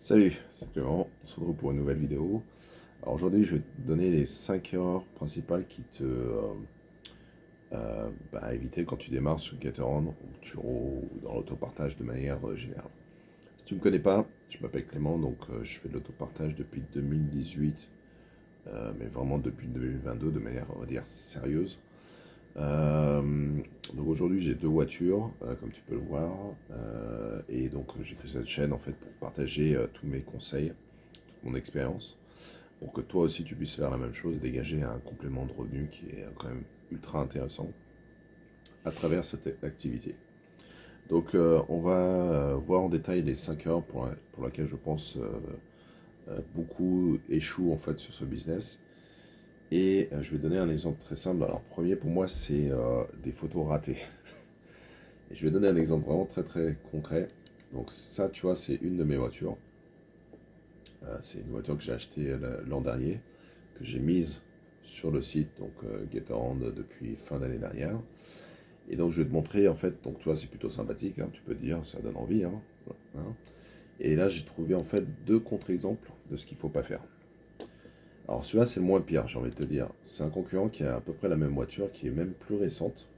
Salut, c'est Clément, on se retrouve pour une nouvelle vidéo. Alors aujourd'hui, je vais te donner les 5 erreurs principales qui te éviter quand tu démarres sur GetAround, ou Turo ou dans l'autopartage de manière générale. Si tu ne me connais pas, je m'appelle Clément, donc je fais de l'autopartage depuis 2018, mais vraiment depuis 2022 de manière, on va dire, sérieuse. Euh, donc aujourd'hui, j'ai deux voitures, comme tu peux le voir, et donc j'ai fait cette chaîne en fait pour partager tous mes conseils, toute mon expérience, pour que toi aussi tu puisses faire la même chose, dégager un complément de revenu qui est quand même ultra intéressant à travers cette activité. Donc on va voir en détail les 5 heures pour laquelle je pense beaucoup échouent en fait sur ce business. Et je vais donner un exemple très simple. Alors premier pour moi c'est des photos ratées. Et je vais donner un exemple vraiment très très concret. Donc ça tu vois c'est une de mes voitures. C'est une voiture que j'ai achetée l'an dernier, que j'ai mise sur le site, donc GetAround depuis fin d'année dernière. Et donc je vais te montrer, en fait, donc tu vois, c'est plutôt sympathique, hein, tu peux dire, ça donne envie. Hein. Et là, j'ai trouvé en fait deux contre-exemples de ce qu'il ne faut pas faire. Alors celui-là, c'est le moins pire, j'ai envie de te dire. C'est un concurrent qui a à peu près la même voiture, qui est même plus récente.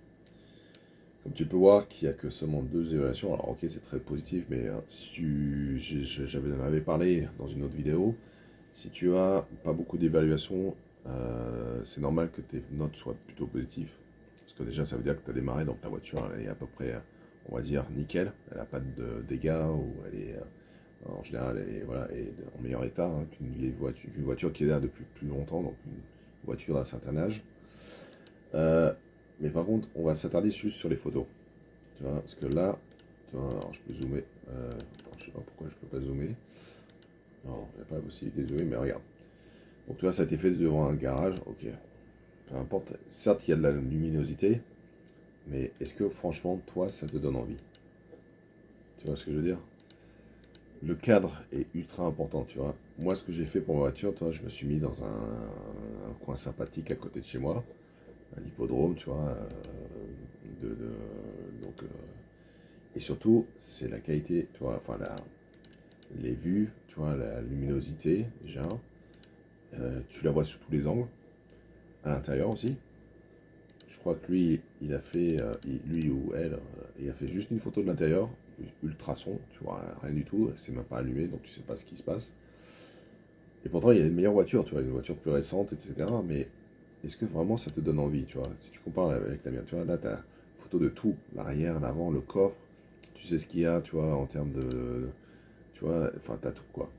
Comme tu peux voir, qui a que seulement deux évaluations. Alors ok, c'est très positif, mais si j'avais en avais parlé dans une autre vidéo. Si tu as pas beaucoup d'évaluations, c'est normal que tes notes soient plutôt positives. Parce que déjà, ça veut dire que tu as démarré, donc la voiture elle est à peu près, on va dire, nickel. Elle n'a pas de dégâts, ou elle est, en général, elle est, voilà, elle est en meilleur état qu'une vieille voiture, une voiture qui est là depuis plus longtemps, donc une voiture d'un certain âge. Euh, mais par contre, on va s'attarder juste sur les photos. Tu vois, parce que là, tu vois, alors je peux zoomer. Alors, je sais pas pourquoi je peux pas zoomer. Non, il n'y a pas la possibilité de zoomer, mais regarde. Donc tu vois, ça a été fait devant un garage, ok. Peu importe, certes il y a de la luminosité, mais est-ce que franchement, toi, ça te donne envie? Tu vois ce que je veux dire? Le cadre est ultra important, tu vois. Moi, ce que j'ai fait pour ma voiture, toi, je me suis mis dans un coin sympathique à côté de chez moi, un hippodrome, tu vois. Donc, et surtout, c'est la qualité, tu vois, enfin, les vues, tu vois, la luminosité, déjà. Tu la vois sous tous les angles, à l'intérieur aussi. Je crois que lui, il a fait, lui ou elle, il a fait juste une photo de l'intérieur, ultrason, tu vois, rien du tout, c'est même pas allumé, donc tu sais pas ce qui se passe. Et pourtant, il y a une meilleure voiture, tu vois, une voiture plus récente, etc. Mais est-ce que vraiment ça te donne envie, tu vois? Si tu compares avec la mienne, tu vois, là, tu as photo de tout, l'arrière, l'avant, le coffre, tu sais ce qu'il y a, tu vois, en termes de, tu vois, enfin, t'as tout, quoi.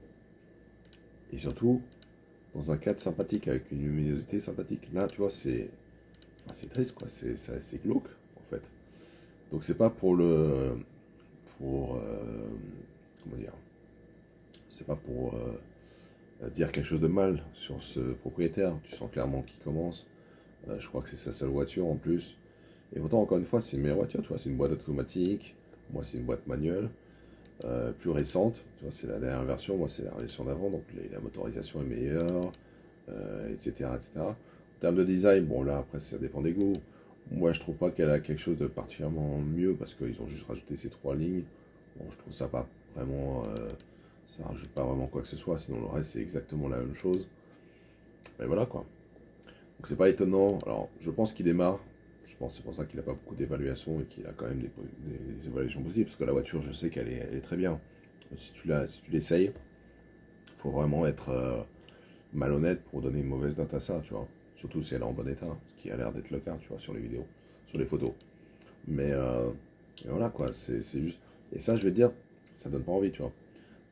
Et surtout, dans un cadre sympathique, avec une luminosité sympathique. Là, tu vois, c'est triste, quoi, c'est glauque, en fait. Donc c'est pas pour comment dire, c'est pas pour dire quelque chose de mal sur ce propriétaire. Tu sens clairement qu'il commence. Je crois que c'est sa seule voiture en plus. Et pourtant, encore une fois, c'est une meilleure voiture. Tu vois, c'est une boîte automatique. Moi, c'est une boîte manuelle, plus récente. Tu vois, c'est la dernière version. Moi, c'est la version d'avant. Donc la motorisation est meilleure, etc., etc. En termes de design, bon là, après, ça dépend des goûts. Moi, je trouve pas qu'elle a quelque chose de particulièrement mieux parce qu'ils ont juste rajouté ces trois lignes. Bon, je trouve ça pas vraiment. Ça rajoute pas vraiment quoi que ce soit, sinon le reste c'est exactement la même chose. Mais voilà quoi. Donc c'est pas étonnant. Alors, je pense qu'il démarre. Je pense que c'est pour ça qu'il a pas beaucoup d'évaluations et qu'il a quand même des évaluations positives. Parce que la voiture, je sais elle est très bien. Si tu l'essayes, il faut vraiment être malhonnête pour donner une mauvaise note à ça, tu vois. Surtout si elle est en bon état, ce qui a l'air d'être le cas, tu vois, sur les vidéos, sur les photos. Mais voilà quoi, c'est juste. Et ça, je vais te dire, ça donne pas envie, tu vois.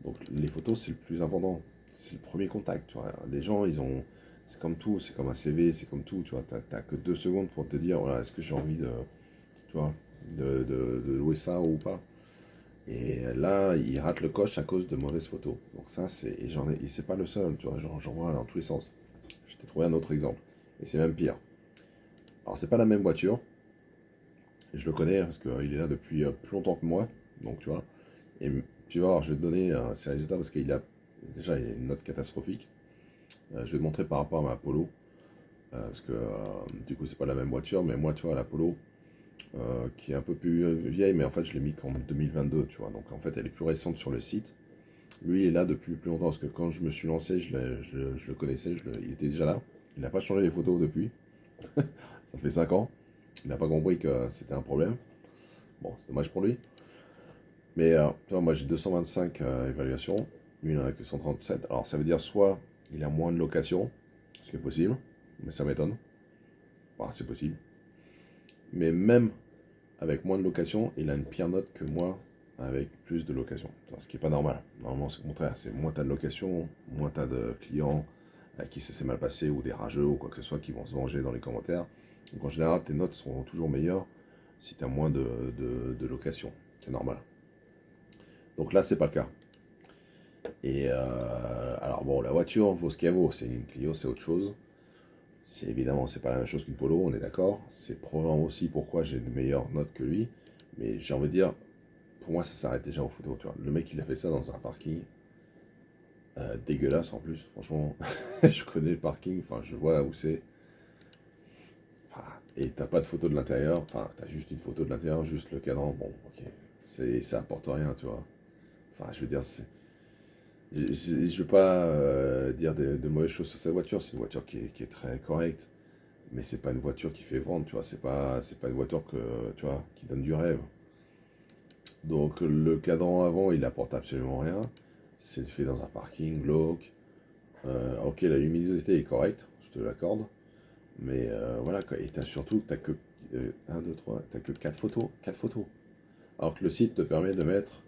Donc les photos, c'est le plus important. C'est le premier contact, tu vois. Les gens, ils ont. C'est comme tout, c'est comme un CV, c'est comme tout, tu vois. T'as que 2 secondes pour te dire, voilà, est-ce que j'ai envie de, tu vois, de louer ça ou pas. Et là, ils ratent le coche à cause de mauvaises photos. Donc ça, et c'est pas le seul, tu vois, j'en vois dans tous les sens. Je t'ai trouvé un autre exemple. Et c'est même pire. Alors c'est pas la même voiture, je le connais parce qu'il est là depuis plus longtemps que moi, donc tu vois. Et tu vois, alors, je vais te donner ses résultats parce qu'il a déjà il a une note catastrophique. Je vais te montrer par rapport à ma Polo, parce que du coup c'est pas la même voiture, mais moi tu vois la Polo, qui est un peu plus vieille, mais en fait je l'ai mis qu'en 2022, tu vois, donc en fait elle est plus récente sur le site. Lui il est là depuis plus longtemps, parce que quand je me suis lancé, je le connaissais, il était déjà là. Il n'a pas changé les photos depuis. Ça fait 5 ans. Il n'a pas compris que c'était un problème. Bon, c'est dommage pour lui. Mais tu vois, moi j'ai 225 évaluations. Lui il en a que 137. Alors ça veut dire soit il a moins de locations, ce qui est possible, mais ça m'étonne. Bah, c'est possible. Mais même avec moins de locations, il a une pire note que moi avec plus de locations. Ce qui n'est pas normal. Normalement, c'est le contraire. C'est moins tu as de locations, moins tu as de clients à qui ça s'est mal passé, ou des rageux, ou quoi que ce soit, qui vont se venger dans les commentaires. Donc en général, tes notes sont toujours meilleures si tu as moins de locations. C'est normal. Donc là, c'est pas le cas. Et alors bon, la voiture vaut ce qu'elle vaut. C'est une Clio, c'est autre chose. C'est évidemment, c'est pas la même chose qu'une Polo, on est d'accord. C'est probablement aussi pourquoi j'ai une meilleure note que lui. Mais j'ai envie de dire, pour moi, ça s'arrête déjà aux photos. Tu vois. Le mec, il a fait ça dans un parking dégueulasse en plus. Franchement, je connais le parking, enfin, je vois où c'est. Enfin, et t'as pas de photo de l'intérieur. Enfin, t'as juste une photo de l'intérieur, juste le cadran. Bon, ok. Ça apporte rien, tu vois. Enfin, je veux dire, je veux pas dire de mauvaises choses sur cette voiture. C'est une voiture qui est très correcte. Mais c'est pas une voiture qui fait vendre, tu vois. C'est pas une voiture tu vois, qui donne du rêve. Donc le cadran avant, il apporte absolument rien. C'est fait dans un parking glauque. Ok, la luminosité est correcte, je te l'accorde. Mais voilà, quoi. Et surtout, t'as que 1, 2, 3, t'as que 4 photos. 4 photos. Alors que le site te permet de mettre,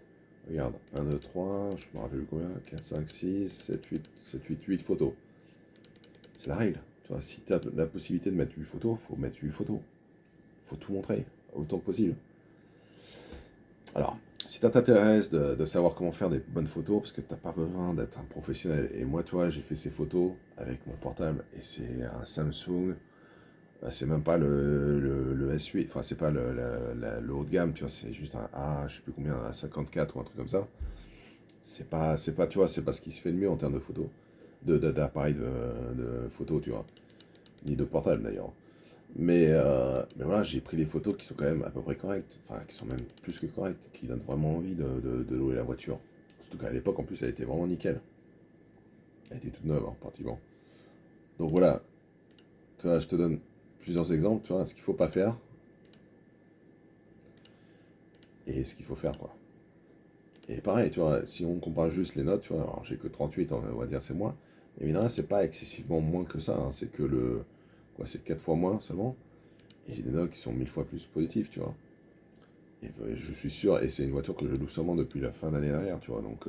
regarde, 1, 2, 3, je me rappelle plus combien, 4, 5, 6, 7, 8, 7, 8, 8 photos. C'est la règle. Tu vois, si tu as la possibilité de mettre 8 photos, il faut mettre 8 photos. Il faut tout montrer, autant que possible. Alors, si ça t'intéresse de savoir comment faire des bonnes photos, parce que tu n'as pas besoin d'être un professionnel, et moi, toi, j'ai fait ces photos avec mon portable, et c'est un Samsung, c'est même pas le S8, enfin, c'est pas le haut de gamme, tu vois, c'est juste un A, je sais plus combien, un 54 ou un truc comme ça. C'est pas, tu vois, c'est pas ce qui se fait de mieux en termes de photos, d'appareil de photos, tu vois, ni de portable d'ailleurs. Mais voilà, j'ai pris des photos qui sont quand même à peu près correctes, enfin qui sont même plus que correctes, qui donnent vraiment envie de louer la voiture. Surtout qu'à l'époque, en plus, elle était vraiment nickel. Elle était toute neuve, hein, pratiquement. Donc voilà, tu vois, je te donne plusieurs exemples, tu vois, ce qu'il faut pas faire et ce qu'il faut faire, quoi. Et pareil, tu vois, si on compare juste les notes, tu vois, alors j'ai que 38, on va dire c'est moins. Mais évidemment, c'est pas excessivement moins que ça, hein, c'est que c'est 4 fois moins seulement. Et j'ai des notes qui sont 1000 fois plus positives, tu vois. Et je suis sûr, et c'est une voiture que je loue seulement depuis la fin d'année dernière, tu vois. Donc,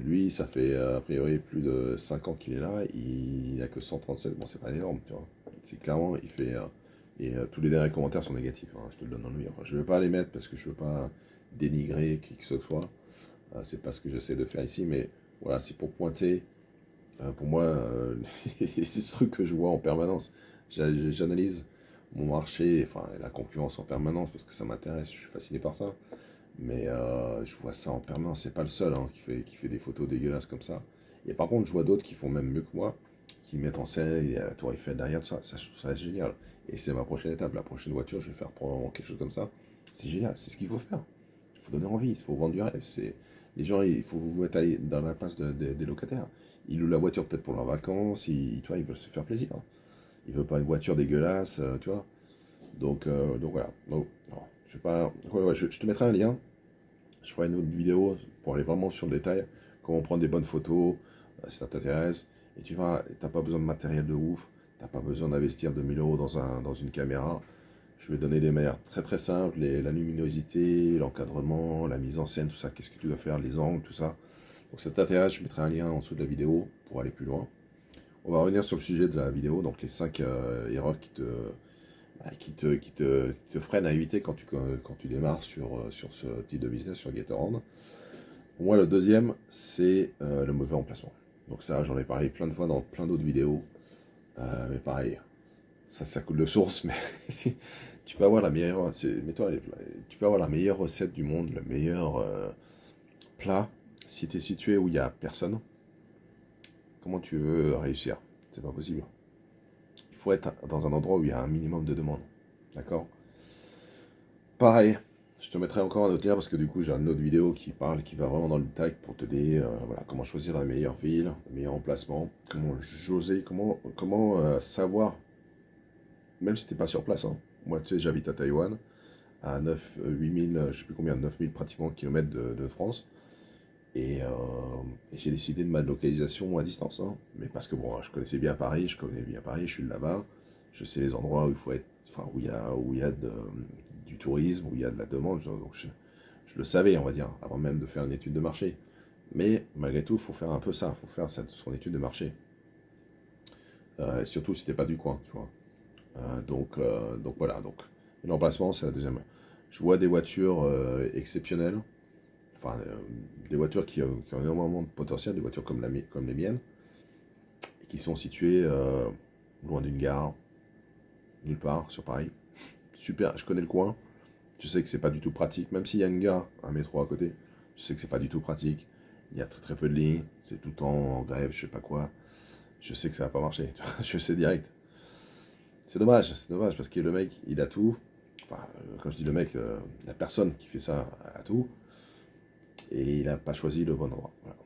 lui, ça fait a priori plus de 5 ans qu'il est là, il n'a que 137. Bon, c'est pas énorme, tu vois. C'est clairement, il fait. Et tous les derniers commentaires sont négatifs, hein, je te le donne dans le mur. Enfin, je ne vais pas les mettre parce que je ne veux pas dénigrer qui que ce soit. C'est pas ce que j'essaie de faire ici, mais voilà, c'est pour pointer. Pour moi, c'est ce truc que je vois en permanence. J'analyse mon marché, enfin la concurrence en permanence parce que ça m'intéresse, je suis fasciné par ça. Mais je vois ça en permanence, c'est pas le seul hein, qui fait des photos dégueulasses comme ça. Et par contre, je vois d'autres qui font même mieux que moi, qui mettent en scène, il y a la tour Eiffel derrière, tout ça, je trouve ça génial. Et c'est ma prochaine étape, la prochaine voiture, je vais faire probablement quelque chose comme ça. C'est génial, c'est ce qu'il faut faire. Il faut donner envie, il faut vendre du rêve. Les gens, il faut vous mettre dans la place des locataires. Ils louent la voiture peut-être pour leurs vacances, tu vois, ils veulent se faire plaisir. Ils veulent pas une voiture dégueulasse, tu vois. Donc voilà. Donc, non, je vais pas. Ouais, je te mettrai un lien. Je ferai une autre vidéo pour aller vraiment sur le détail. Comment prendre des bonnes photos, si ça t'intéresse. Et tu vois, t'as pas besoin de matériel de ouf. T'as pas besoin d'investir 2000 euros dans une caméra. Je vais donner des manières très très simples, la luminosité, l'encadrement, la mise en scène, tout ça, qu'est-ce que tu dois faire, les angles, tout ça. Donc si ça t'intéresse, je mettrai un lien en dessous de la vidéo pour aller plus loin. On va revenir sur le sujet de la vidéo, donc les 5 erreurs qui te freinent à éviter quand tu démarres sur ce type de business, sur Gatorand. Pour moi, le deuxième, c'est le mauvais emplacement. Donc ça, j'en ai parlé plein de fois dans plein d'autres vidéos. Mais pareil, ça coule de source, mais si tu peux avoir la meilleure, tu peux avoir la meilleure recette du monde, le meilleur plat, si tu es situé où il n'y a personne, comment tu veux réussir? C'est pas possible. Il faut être dans un endroit où il y a un minimum de demande. D'accord? Pareil, Je te mettrai encore un autre lien parce que du coup j'ai une autre vidéo qui va vraiment dans le détail pour te dire voilà, comment choisir la meilleure ville, le meilleur emplacement, comment joser, comment savoir, même si t'es pas sur place. Hein. Moi tu sais j'habite à Taïwan, à 8000, je sais plus combien, 9000 pratiquement kilomètres de France. Et j'ai décidé de ma localisation à distance. Hein. Mais parce que bon, je connaissais bien Paris, je suis de là-bas, je sais les endroits où il faut être, enfin où il y a du tourisme, où il y a de la demande. Donc je le savais, on va dire, avant même de faire une étude de marché. Mais malgré tout, il faut faire un peu ça, il faut faire son étude de marché. Surtout si t'es pas du coin, tu vois. Donc voilà, donc l'emplacement, c'est la deuxième. Je vois des voitures exceptionnelles, enfin des voitures qui ont énormément de potentiel, des voitures comme les miennes, et qui sont situées loin d'une gare, nulle part sur Paris. Super, je connais le coin, je sais que c'est pas du tout pratique, même s'il y a une gare, un métro à côté, je sais que c'est pas du tout pratique. Il y a très très peu de lignes, c'est tout le temps en grève, je sais pas quoi. Je sais que ça va pas marcher, je sais direct. C'est dommage parce que le mec, il a tout. Enfin, quand je dis le mec, la personne qui fait ça a tout. Et il n'a pas choisi le bon endroit. Voilà.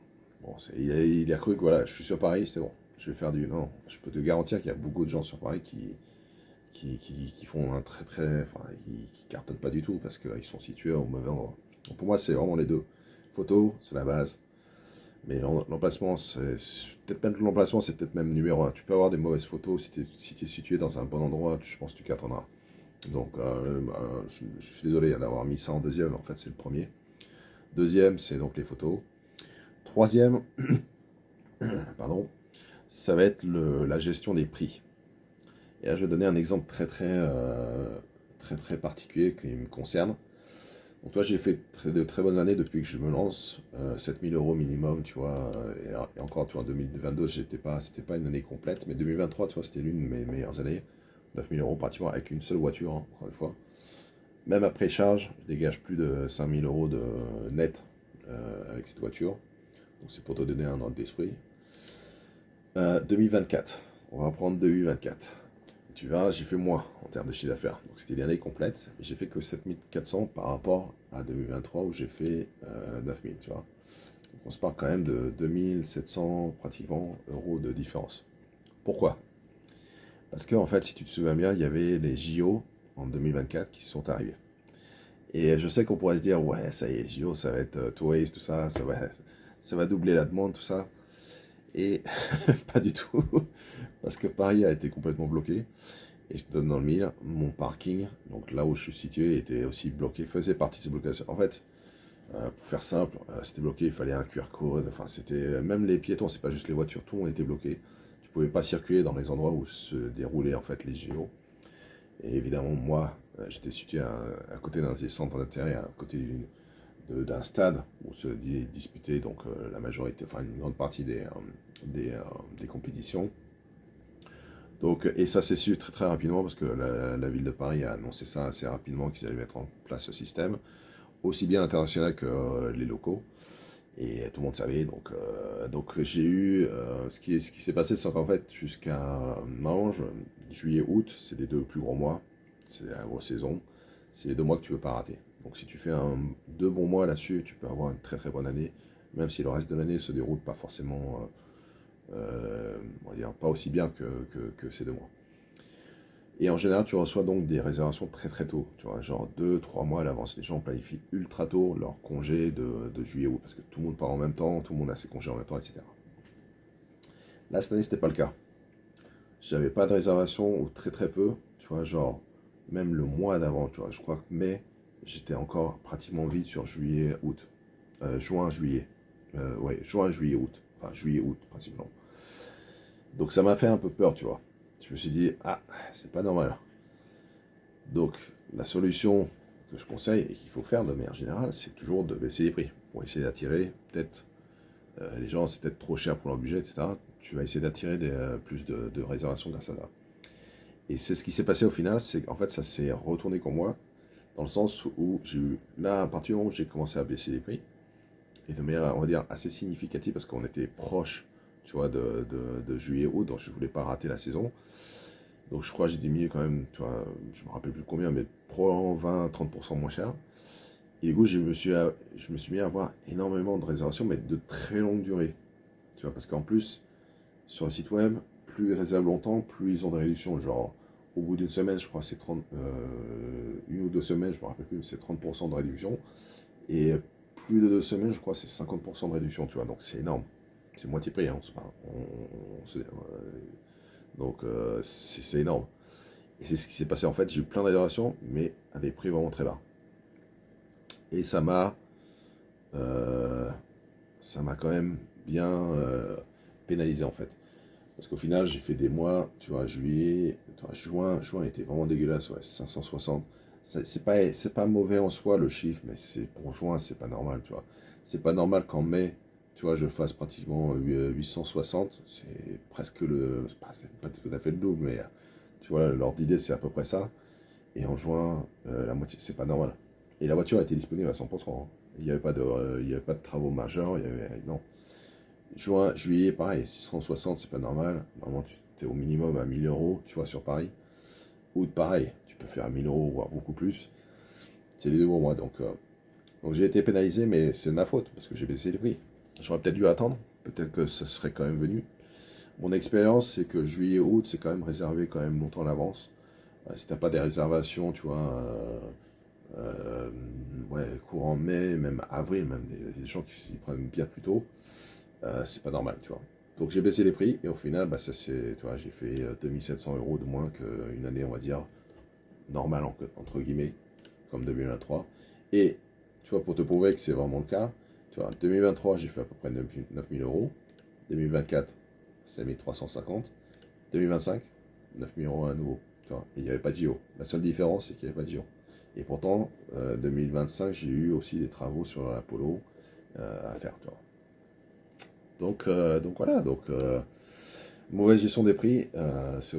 Bon, il a cru que voilà, je suis sur Paris, c'est bon, je vais faire du. Non, je peux te garantir qu'il y a beaucoup de gens sur Paris qui font un très très. Enfin, qui cartonnent pas du tout parce qu'ils sont situés au mauvais endroit. Donc pour moi, c'est vraiment les deux. Photo, c'est la base. Mais l'emplacement, peut-être même l'emplacement, c'est peut-être même numéro un. Tu peux avoir des mauvaises photos si tu es situé dans un bon endroit, je pense que tu cartonneras. Donc, je suis désolé d'avoir mis ça en deuxième, en fait, c'est le premier. Deuxième, c'est donc les photos. Troisième, pardon, ça va être la gestion des prix. Et là, je vais donner un exemple très particulier qui me concerne. Donc toi, j'ai fait de très bonnes années depuis que je me lance, 7000 euros minimum, tu vois. Et encore, tu vois, en 2022, c'était pas une année complète, mais 2023, tu vois, c'était l'une de mes meilleures années. 9000 euros pratiquement avec une seule voiture, hein, encore une fois. Même après charge, je dégage plus de 5000 euros de net avec cette voiture. Donc c'est pour te donner un ordre d'esprit. 2024, on va prendre 2024. Tu vois, j'ai fait moins en termes de chiffre d'affaires. Donc c'était l'année complète. J'ai fait que 7400 par rapport à 2023 où j'ai fait 9000, tu vois. Donc on se parle quand même de 2700 pratiquement euros de différence. Pourquoi? Parce que en fait, si tu te souviens bien, il y avait les JO en 2024 qui sont arrivés. Et je sais qu'on pourrait se dire, ouais, ça y est, JO, ça va être touriste, tout ça, ça va doubler la demande, tout ça. Et pas du tout, parce que Paris a été complètement bloqué. Et je te donne dans le mille, mon parking, donc là où je suis situé, était aussi bloqué, faisait partie de ces blocations. En fait, pour faire simple, c'était bloqué, il fallait un QR code, enfin c'était, même les piétons, c'est pas juste les voitures, tout le monde était bloqué. Tu pouvais pas circuler dans les endroits où se déroulaient en fait les JO. Et évidemment, moi, j'étais situé à côté d'un centre d'intérêt, à côté d'un stade où se disputaient donc la majorité, enfin une grande partie des compétitions. Donc, et ça s'est su très très rapidement parce que la ville de Paris a annoncé ça assez rapidement qu'ils allaient mettre en place ce système, aussi bien international que les locaux. Et tout le monde savait. Donc j'ai eu. Ce qui s'est passé, c'est qu'en fait, jusqu'à mange, juillet, août, c'est les deux plus gros mois. C'est la grosse saison. C'est les 2 mois que tu ne veux pas rater. Donc si tu fais 2 bons mois là-dessus, tu peux avoir une très très bonne année, même si le reste de l'année se déroule pas forcément, on va dire, pas aussi bien que ces 2 mois. Et en général, tu reçois donc des réservations très très tôt, tu vois, genre 2, 3 mois à l'avance. Les gens planifient ultra tôt leur congé de juillet-août, parce que tout le monde part en même temps, tout le monde a ses congés en même temps, etc. Là, cette année, c'était pas le cas. J'avais pas de réservation ou très très peu, tu vois, genre, même le mois d'avant, tu vois, je crois que mai, j'étais encore pratiquement vide sur juillet-août. Juin-juillet. Ouais, juin-juillet-août. Enfin, juillet-août, principalement. Donc ça m'a fait un peu peur, tu vois. Je me suis dit, ah, c'est pas normal. Donc, la solution que je conseille et qu'il faut faire de manière générale, c'est toujours de baisser les prix pour essayer d'attirer, peut-être, les gens, c'est peut-être trop cher pour leur budget, etc. Tu vas essayer d'attirer plus de réservations grâce à ça. Et c'est ce qui s'est passé au final, c'est qu'en fait, ça s'est retourné contre moi, dans le sens où j'ai eu, là, à partir du moment où j'ai commencé à baisser les prix, et de manière, on va dire, assez significative, parce qu'on était proche, tu vois, de juillet-août, donc je voulais pas rater la saison. Donc je crois que j'ai diminué quand même, tu vois, je me rappelle plus combien, mais probablement 20-30% moins cher. Et du coup, je me suis mis à avoir énormément de réservations, mais de très longue durée. Tu vois, parce qu'en plus, sur le site web, plus ils réservent longtemps, plus ils ont des réductions. Genre, au bout d'une semaine, je crois que c'est 30, une ou deux semaines, je me rappelle plus, mais c'est 30% de réduction. Et plus de 2 semaines, je crois que c'est 50% de réduction, tu vois. Donc c'est énorme. C'est moitié prix, hein, donc c'est énorme. Et c'est ce qui s'est passé en fait. J'ai eu plein de réservations, mais à des prix vraiment très bas. Et euh, ça m'a quand même bien pénalisé en fait. Parce qu'au final, j'ai fait des mois, tu vois, juillet, tu vois, juin était vraiment dégueulasse, ouais, 560. C'est pas mauvais en soi le chiffre, mais c'est pour juin, c'est pas normal, tu vois. C'est pas normal qu'en mai, tu vois, je fasse pratiquement 860. C'est presque c'est pas tout à fait le double, mais tu vois, l'ordre d'idée, c'est à peu près ça. Et en juin, la moitié, c'est pas normal. Et la voiture était disponible à 100%, hein. Il y avait pas de travaux majeurs, non. Juin, juillet, pareil, 660, c'est pas normal. Normalement, tu es au minimum à 1000 euros, tu vois, sur Paris. Août, pareil, tu peux faire à 1000 euros, voire beaucoup plus. C'est les deux gros mois. Donc j'ai été pénalisé, mais c'est de ma faute, parce que j'ai baissé les prix. J'aurais peut-être dû attendre, peut-être que ça serait quand même venu. Mon expérience, c'est que juillet, août, c'est quand même réservé quand même longtemps à l'avance. Si t'as pas des réservations, tu vois, ouais, courant mai, même avril, même des gens qui s'y prennent bien plus tôt, c'est pas normal, tu vois. Donc j'ai baissé les prix et au final, bah, tu vois, j'ai fait 2700 euros de moins qu'une année, on va dire, normale, entre guillemets, comme 2023. Et tu vois, pour te prouver que c'est vraiment le cas, tu vois, 2023, j'ai fait à peu près 9000 euros. 2024, 5350. 2025, 9000 euros à nouveau. Tu vois, et il n'y avait pas de JO. La seule différence, c'est qu'il n'y avait pas de JO. Et pourtant, 2025, j'ai eu aussi des travaux sur l'Apollo à faire, tu vois. Donc voilà, mauvaise gestion des prix, c'est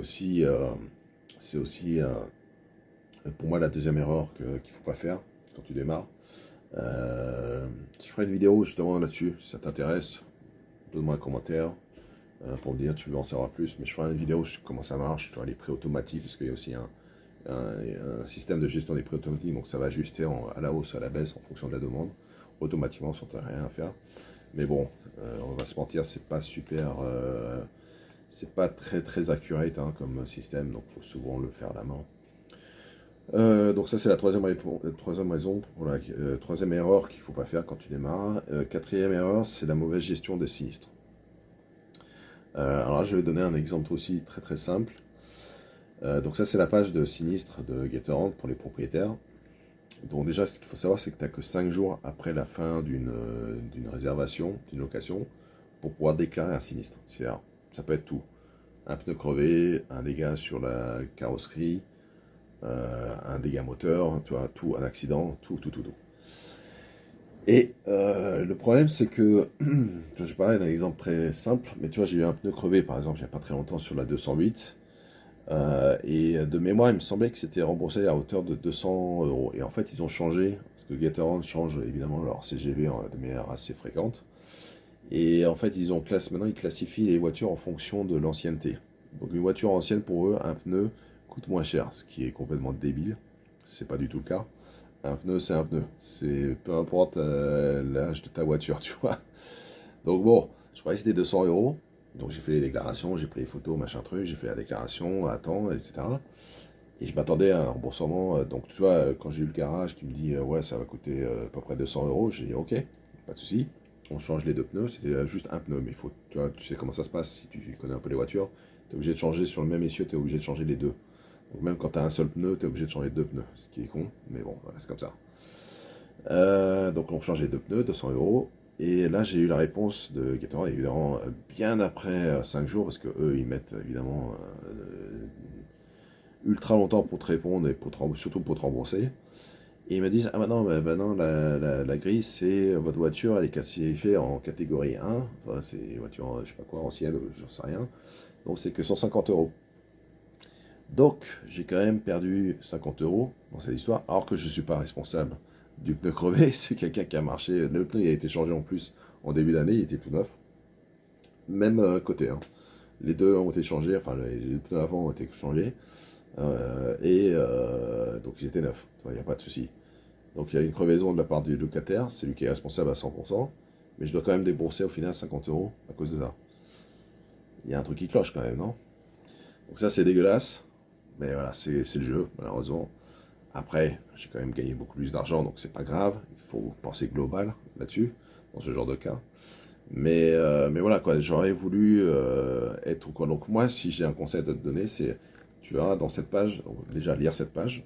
aussi pour moi la deuxième erreur qu'il ne faut pas faire quand tu démarres. Je ferai une vidéo justement là-dessus, si ça t'intéresse, donne-moi un commentaire pour me dire tu veux en savoir plus, mais je ferai une vidéo sur comment ça marche, tu vois, les prix automatiques, parce qu'il y a aussi un système de gestion des prix automatiques, donc ça va ajuster à la hausse, à la baisse en fonction de la demande, automatiquement sans rien à faire. Mais bon, on va se mentir, c'est pas super, c'est pas très très accurate hein, comme système, donc il faut souvent le faire à la main. Donc ça c'est la troisième raison, pour la troisième erreur qu'il ne faut pas faire quand tu démarres. Quatrième erreur, c'est la mauvaise gestion des sinistres. Alors là, je vais donner un exemple aussi très très simple. Donc ça c'est la page de sinistre de Gatorand pour les propriétaires. Donc déjà, ce qu'il faut savoir, c'est que tu n'as que 5 jours après la fin d'une réservation, d'une location, pour pouvoir déclarer un sinistre. C'est-à-dire, ça peut être tout. Un pneu crevé, un dégât sur la carrosserie, un dégât moteur, tu vois, tout, un accident, tout. Et le problème, c'est que, je vais parler d'un exemple très simple, mais tu vois, j'ai eu un pneu crevé, par exemple, il n'y a pas très longtemps sur la 208. Et de mémoire, il me semblait que c'était remboursé à hauteur de 200 euros. Et en fait, ils ont changé, parce que Gatorand change évidemment leur CGV de manière assez fréquente. Et en fait, maintenant, ils classifient les voitures en fonction de l'ancienneté. Donc, une voiture ancienne, pour eux, un pneu coûte moins cher, ce qui est complètement débile. C'est pas du tout le cas. Un pneu, c'est un pneu. C'est peu importe l'âge de ta voiture, tu vois. Donc bon, je croyais que c'était 200 euros. Donc j'ai fait les déclarations, j'ai pris les photos, machin truc, j'ai fait la déclaration, à temps, etc. Et je m'attendais à un remboursement. Donc tu vois, quand j'ai eu le garage qui me dit ouais, ça va coûter à peu près 200 euros, j'ai dit ok, pas de souci. On change les deux pneus, c'était juste un pneu, mais tu vois, tu sais comment ça se passe si tu connais un peu les voitures. Tu es obligé de changer sur le même essieu, tu es obligé de changer les deux. Donc même quand tu as un seul pneu, tu es obligé de changer deux pneus, ce qui est con, mais bon, voilà, c'est comme ça. Donc on change les deux pneus, 200 euros. Et là, j'ai eu la réponse de Gatorade, évidemment, bien après 5 jours, parce que eux, ils mettent évidemment ultra longtemps pour te répondre et surtout pour te rembourser. Et ils me disent, ah bah non, non la grille, c'est votre voiture, elle est classifiée en catégorie 1. Enfin, c'est une voiture, je sais pas quoi, ancienne, j'en sais rien. Donc c'est que 150 euros. Donc, j'ai quand même perdu 50 euros dans cette histoire, alors que je ne suis pas responsable du pneu crevé. C'est quelqu'un qui a marché. Le pneu il a été changé en plus en début d'année, il était tout neuf. Même côté, hein. Les deux ont été changés, enfin les pneus avant ont été changés. Donc ils étaient neufs, il n'y a pas de souci. Donc il y a une crevaison de la part du locataire, c'est lui qui est responsable à 100%, mais je dois quand même débourser au final 50 euros à cause de ça. Il y a un truc qui cloche quand même, non? Donc ça c'est dégueulasse, mais voilà, c'est le jeu, malheureusement. Après, j'ai quand même gagné beaucoup plus d'argent, donc c'est pas grave, il faut penser global là-dessus, dans ce genre de cas. Mais voilà, quoi, j'aurais voulu être ou quoi. Donc moi, si j'ai un conseil à te donner, c'est, tu verras dans cette page, donc déjà lire cette page,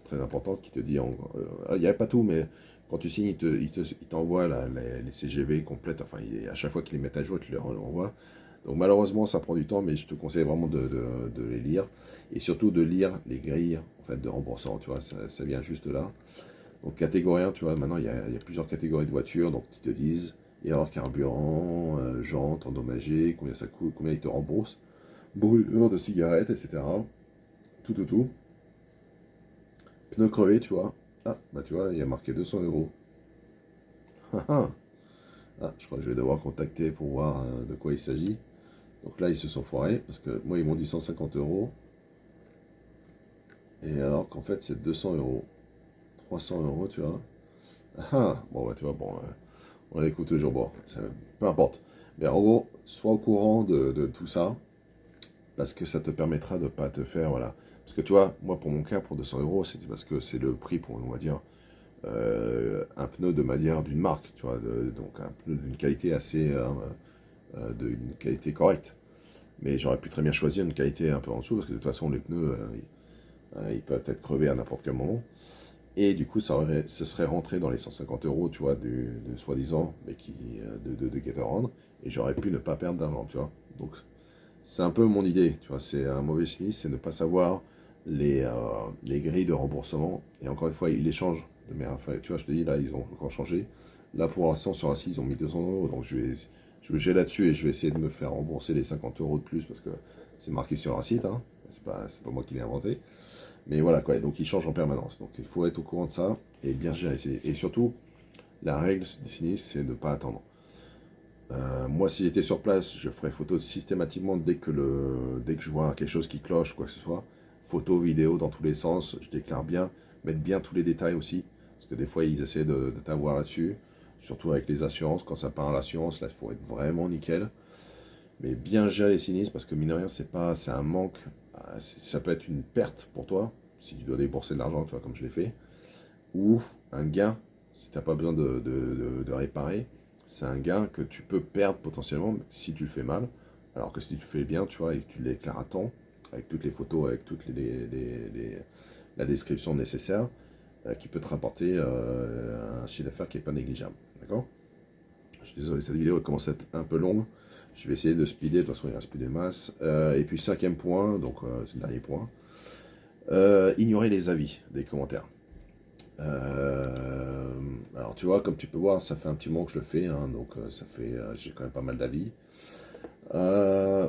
très importante, qui te dit, il n'y avait pas tout, mais quand tu signes, il t'envoie les CGV complètes, enfin, à chaque fois qu'ils les mettent à jour, il te les renvoie. Donc malheureusement, ça prend du temps, mais je te conseille vraiment de les lire, et surtout de lire les grilles en fait, de remboursement, tu vois, ça vient juste là. Donc catégorie 1, tu vois, maintenant il y a plusieurs catégories de voitures, donc ils te disent erreur carburant, jantes endommagées, combien ça coûte, combien ils te remboursent, brûlure de cigarettes, etc. Tout, tout, tout. Pneus crevés, tu vois. Ah, bah tu vois, il y a marqué 200 euros. Ah, ah. Ah, je crois que je vais devoir contacter pour voir de quoi il s'agit. Donc là, ils se sont foirés, parce que moi, ils m'ont dit 150 euros, et alors qu'en fait, c'est 200 euros. 300 euros, tu vois. Ah, ah. Bon, bah tu vois, bon, on écoute toujours, bon, peu importe. Mais en gros, sois au courant de tout ça, parce que ça te permettra de ne pas te faire, voilà. Parce que tu vois, moi pour mon cas, pour 200 euros, c'est parce que c'est le prix pour, on va dire, un pneu de manière d'une marque, tu vois, donc un pneu d'une qualité assez, d'une qualité correcte. Mais j'aurais pu très bien choisir une qualité un peu en dessous, parce que de toute façon, les pneus, ils peuvent être crevés à n'importe quel moment. Et du coup, ce serait rentré dans les 150 euros, tu vois, de soi-disant, mais de Gatorade, et j'aurais pu ne pas perdre d'argent, tu vois. Donc, c'est un peu mon idée, tu vois, c'est un mauvais sinistre, c'est ne pas savoir les grilles de remboursement. Et encore une fois, ils les changent. Enfin, tu vois, je te dis, là, ils ont encore changé. Là, pour l'instant, sur la site, ils ont mis 200 euros. Donc, je vais là-dessus et je vais essayer de me faire rembourser les 50 euros de plus parce que c'est marqué sur la site. Hein. C'est pas moi qui l'ai inventé. Mais voilà, quoi. Donc, ils changent en permanence. Donc, il faut être au courant de ça et bien gérer. Et surtout, la règle des sinistres, c'est de ne pas attendre. Moi, si j'étais sur place, je ferais photo systématiquement dès que je vois quelque chose qui cloche, quoi que ce soit. Photo, vidéo, dans tous les sens, je déclare bien, mettre bien tous les détails aussi. Parce que des fois, ils essaient de t'avoir là-dessus. Surtout avec les assurances, quand ça part à l'assurance, là, il faut être vraiment nickel. Mais bien gérer les sinistres, parce que mine de rien, c'est un manque. Ça peut être une perte pour toi, si tu dois débourser de l'argent, toi, comme je l'ai fait ou un gain, si tu n'as pas besoin de réparer, c'est un gain que tu peux perdre potentiellement si tu le fais mal. Alors que si tu le fais bien, tu vois, et que tu le déclares à temps, avec toutes les photos, avec toute la description nécessaire, qui peut te rapporter un chiffre d'affaires qui n'est pas négligeable. D'accord? Je suis désolé, cette vidéo commence à être un peu longue. Je vais essayer de speeder, de toute façon il ne reste plus des masses. Et puis cinquième point, donc c'est le dernier point, ignorer les avis des commentaires. Alors tu vois, comme tu peux voir, ça fait un petit moment que je le fais, hein, donc j'ai quand même pas mal d'avis. Euh,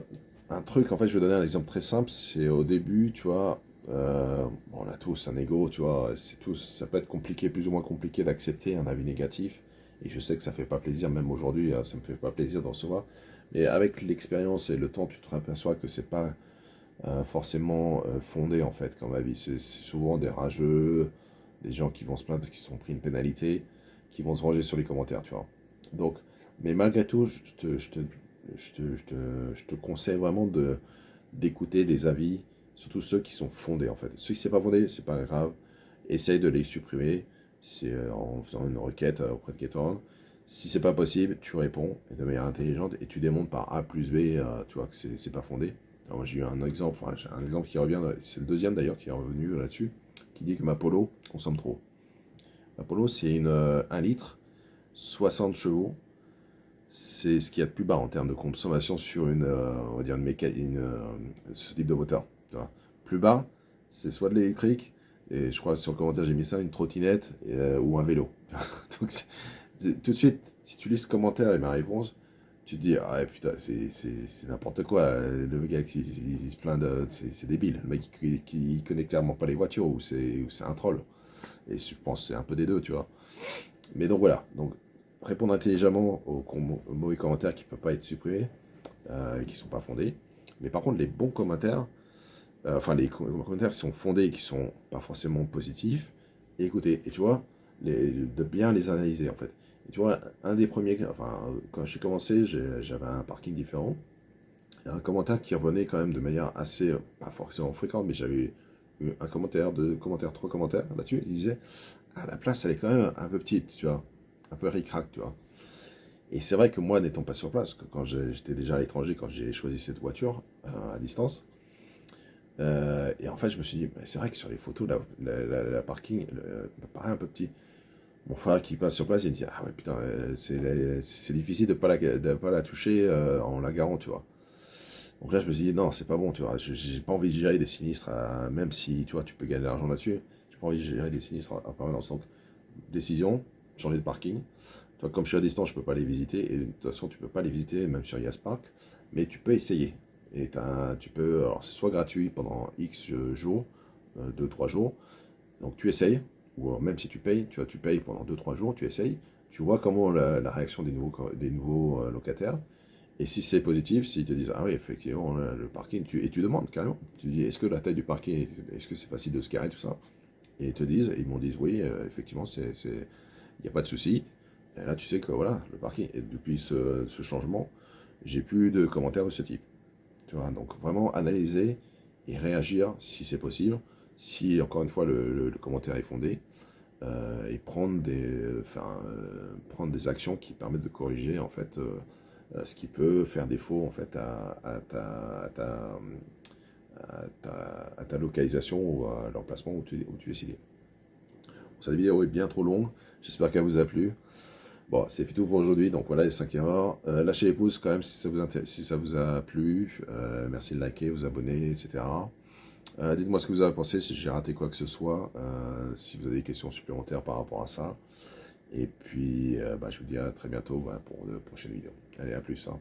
un truc, en fait, je vais donner un exemple très simple, c'est au début, tu vois, on a tous un ego, tu vois, ça peut être compliqué, plus ou moins compliqué d'accepter un avis négatif, et je sais que ça fait pas plaisir, même aujourd'hui, ça me fait pas plaisir d'en recevoir, mais avec l'expérience et le temps, tu te aperçois que c'est pas forcément fondé, en fait, comme avis, c'est souvent des rageux, des gens qui vont se plaindre parce qu'ils se sont pris une pénalité, qui vont se ranger sur les commentaires, tu vois. Donc, mais malgré tout, je te conseille vraiment d'écouter les avis, surtout ceux qui sont fondés, en fait. Ceux qui ne sont pas fondés, c'est pas grave. Essaye de les supprimer, c'est en faisant une requête auprès de GetOn. Si c'est pas possible, tu réponds de manière intelligente et tu démontres par A plus B, tu vois, que c'est pas fondé. Alors moi, j'ai eu un exemple, enfin, j'ai un exemple qui revient, c'est le deuxième d'ailleurs qui est revenu là-dessus, qui dit que ma Polo consomme trop. Ma Polo, c'est 1 litre, 60 chevaux. C'est ce qu'il y a de plus bas en termes de consommation sur on va dire ce type de moteur. Tu vois. Plus bas, c'est soit de l'électrique, et je crois sur le commentaire j'ai mis ça, une trottinette ou un vélo. Donc tout de suite, si tu lis ce commentaire et ma réponse, tu te dis, ah ouais, putain, c'est n'importe quoi. Le gars qui il se plaint c'est débile. Le mec qui connaît clairement pas les voitures ou c'est un troll. Et je pense que c'est un peu des deux, tu vois. Mais donc voilà. Donc répondre intelligemment aux mauvais commentaires qui ne peuvent pas être supprimés, qui ne sont pas fondés. Mais par contre, les bons commentaires, enfin les commentaires qui sont fondés et qui ne sont pas forcément positifs, écoutez. Et tu vois, de bien les analyser en fait. Et tu vois, un des premiers, enfin, quand j'ai commencé, j'avais un parking différent. Il y a un commentaire qui revenait quand même de manière assez, pas forcément fréquente, mais j'avais eu un commentaire, deux commentaires, trois commentaires là-dessus. Il disait, ah, la place, elle est quand même un peu petite, tu vois, un peu ric-rac, tu vois. Et c'est vrai que moi, n'étant pas sur place, que quand j'étais déjà à l'étranger, quand j'ai choisi cette voiture à distance, et en fait, je me suis dit, mais c'est vrai que sur les photos, la parking me paraît un peu petit. Mon frère qui passe sur place, il me dit, ah ouais, putain, c'est difficile de pas la toucher en la garant, tu vois. Donc là, je me suis dit, non, c'est pas bon, tu vois. J'ai pas envie de gérer des sinistres, même si, tu vois, tu peux gagner de l'argent là-dessus. J'ai pas envie de gérer des sinistres en permanence. Donc, décision, changer de parking. Toi, comme je suis à distance, je peux pas les visiter. Et de toute façon, tu peux pas les visiter, même sur Yaspark. Mais tu peux essayer. Et tu peux, alors c'est soit gratuit pendant X jours, 2-3 jours. Donc tu essayes, ou même si tu payes, tu vois, tu payes pendant 2-3 jours, tu essayes. Tu vois comment la réaction des nouveaux locataires. Et si c'est positif, s'ils te disent, ah oui, effectivement, le parking, et tu demandes carrément, tu dis, est-ce que la taille du parking, est-ce que c'est facile de se garer, tout ça? Et ils m'ont dit, oui, effectivement, il n'y a pas de souci. Et là, tu sais que voilà, le parking, et depuis ce changement, j'ai plus de commentaires de ce type. Tu vois, donc vraiment analyser et réagir si c'est possible, si encore une fois le commentaire est fondé, et prendre des actions qui permettent de corriger en fait ce qui peut faire défaut en fait à ta localisation ou à l'emplacement où tu es situé. Cette vidéo est bien trop longue, j'espère qu'elle vous a plu. Bon, c'est tout pour aujourd'hui, donc voilà les 5 erreurs. Lâchez les pouces quand même si ça vous a plu. Merci de liker, vous abonner, etc. Dites-moi ce que vous avez pensé, si j'ai raté quoi que ce soit, si vous avez des questions supplémentaires par rapport à ça. Et puis, je vous dis à très bientôt pour de prochaines vidéos. Allez, à plus. Hein.